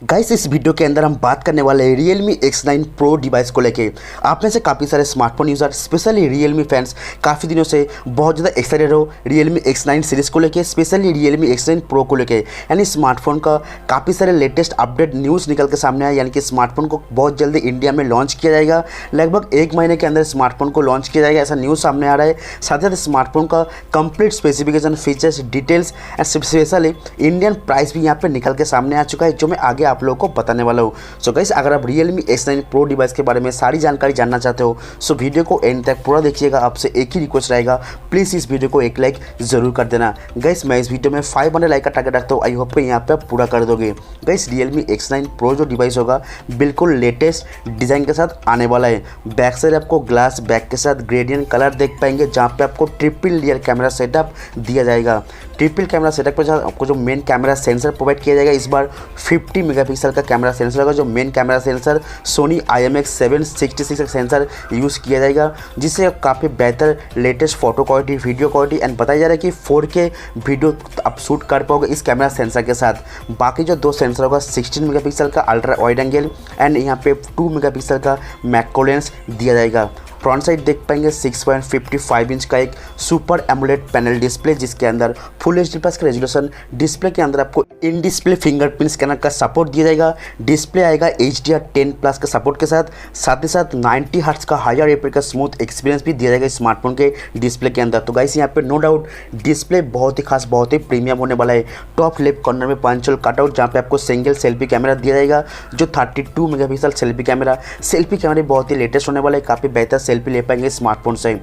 Guys इस video के अंदर हम बात करने वाले हैं Realme X9 Pro डिवाइस को लेके। आप में से काफ़ी सारे smartphone user specially Realme fans काफ़ी दिनों से बहुत ज़्यादा एक्साइटेड हो Realme X9 सीरीज़ को लेके, स्पेशली Realme X9 Pro को लेके। यानी स्मार्टफोन का काफ़ी सारे लेटेस्ट अपडेट न्यूज़ निकल के सामने आया, यानी कि स्मार्टफोन को बहुत जल्दी इंडिया में लॉन्च किया जाएगा। लगभग 1 महीने के अंदर स्मार्टफोन को लॉन्च किया जाएगा, ऐसा न्यूज़ सामने आ रहा है। साथ ही साथ स्मार्टफोन का complete specification, features, details and specially Indian price भी यहाँ पर निकल के सामने आ चुका है, जो मैं आगे आप लोगों को बताने वाला हूँ। सो गाइस, अगर आप Realme X9 Pro डिवाइस के बारे में सारी जानकारी जानना चाहते हो सो वीडियो को एंड तक पूरा देखिएगा। आपसे एक ही रिक्वेस्ट रहेगा, प्लीज़ इस वीडियो को एक लाइक ज़रूर कर देना। गाइस मैं इस वीडियो में 500 लाइक का टारगेट रखता हूँ, आई होप यहाँ पे आप पूरा कर दोगे। गाइस Realme X9 Pro जो डिवाइस होगा बिल्कुल लेटेस्ट डिज़ाइन के साथ आने वाला है। बैक साइड आपको ग्लास बैक के साथ ग्रेडियंट कलर देख पाएंगे, जहाँ पे आपको ट्रिपल लेयर कैमरा सेटअप दिया जाएगा। ट्रिपल कैमरा सेटअप के साथ आपको जो मेन कैमरा सेंसर प्रोवाइड किया जाएगा, इस बार 50 मेगापिक्सल का कैमरा सेंसर होगा। जो main camera sensor Soni IMX766 का सेंसर यूज़ किया जाएगा, जिससे काफ़ी बेहतर latest photo quality, video quality and बताया जा रहा है कि 4K वीडियो आप शूट कर पाओगे इस कैमरा सेंसर के साथ। बाकी जो दो सेंसर होगा 16 मेगापिक्सल का अल्ट्रा वाइड एंगल एंड यहाँ पे 2 मेगापिक्सल का मैक्रो लेंस दिया जाएगा। फ्रंट साइड देख पाएंगे 6.55 इंच का एक सुपर एमोलेड पैनल डिस्प्ले, जिसके अंदर फुल HD प्लस का रेजोल्यूशन। डिस्प्ले के अंदर आपको इन डिस्प्ले फिंगरप्रिंट स्कैनर का सपोर्ट दिया जाएगा। डिस्प्ले आएगा HDR10 प्लस के सपोर्ट के साथ ही साथ 90 हर्ट्ज का हायर रिफ्रेश का स्मूथ एक्सपीरियंस भी दिया जाएगा स्मार्टफोन के डिस्प्ले के अंदर। तो गाइस यहाँ पे नो डाउट डिस्प्ले बहुत ही खास, बहुत ही प्रीमियम होने वाला है। टॉप लेफ्ट कॉर्नर में पंचुअल कटआउट, जहाँ पे आपको सिंगल सेल्फी कैमरा दिया जाएगा, जो 32 मेगापिक्सल सेल्फी कैमरा बहुत ही लेटेस्ट होने वाला है। काफ़ी बेहतर सेल्फी ले पाएंगे स्मार्टफोन से।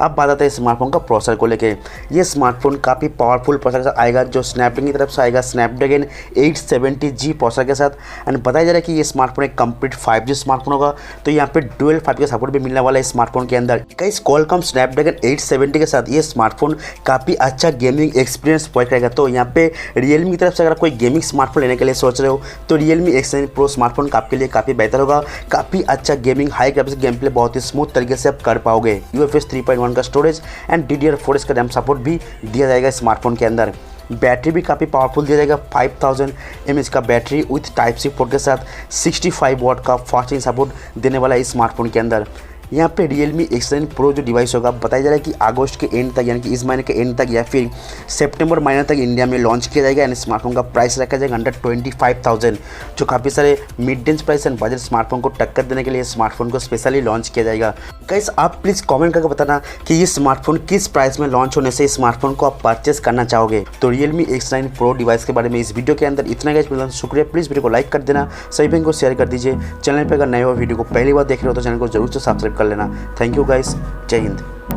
अब बात आता है स्मार्टफोन का प्रोसेसर को लेके। ये स्मार्टफोन काफ़ी पावरफुल प्रोसेसर आएगा, जो स्नैपड्रैगन की तरफ से आएगा, स्नैपड्रैगन 870G प्रोसेसर के साथ। एंड बताया जा रहा है कि ये स्मार्टफोन एक कंप्लीट 5G स्मार्टफोन होगा, तो यहाँ पे डुअल 5G का सपोर्ट भी मिलने वाला है स्मार्टफोन के अंदर। गाइस क्वालकॉम स्नैपड्रैगन 870 के साथ ये स्मार्टफोन काफ़ी अच्छा गेमिंग एक्सपीरियंस प्रोवाइड करेगा। तो यहाँ पे Realme की तरफ से अगर कोई गेमिंग स्मार्टफोन लेने के लिए सोच रहे हो तो Realme X9 Pro स्मार्टफोन आपके लिए काफ़ी बेहतर होगा। काफ़ी अच्छा gaming, high graphics game play बहुत ही स्मूथ तरीके से आप कर पाओगे। UFS 3.1 का स्टोरेज एंड DDR4 का रैम सपोर्ट भी दिया जाएगा स्मार्टफोन के अंदर। बैटरी भी काफ़ी पावरफुल दिया जाएगा, 5000 mAh का बैटरी विथ Type-C पोर्ट के साथ 65 वाट का फास्ट चार्जिंग सपोर्ट देने वाला है स्मार्टफोन के अंदर। यहाँ पे Realme X9 Pro जो डिवाइस होगा बताया जा रहा है कि अगस्त के एंड तक, यानी कि इस महीने के एंड तक या फिर सितंबर महीने तक इंडिया में लॉन्च किया जाएगा। एंड स्मार्टफोन का प्राइस रखा जाएगा अंडर 25,000, जो काफ़ी सारे mid range price and budget smartphone को टक्कर देने के लिए स्मार्टफोन को स्पेशली लॉन्च किया जाएगा। गाइस आप प्लीज़ कॉमेंट करके बताना कि ये स्मार्टफोन किस प्राइस में लॉन्च होने से स्मार्टफोन को आप परचेस करना चाहोगे। तो Realme X9 Pro डिवाइस के बारे में इस वीडियो के अंदर इतना। गाइस शुक्रिया, प्लीज़ वीडियो को लाइक कर देना, सभी भाई को शेयर कर दीजिए। चैनल पर अगर नए हो, वीडियो को पहली बार देख रहे हो तो चैनल को जरूर से सब्सक्राइब कर लेना। थैंक यू गाइस, जय हिंद।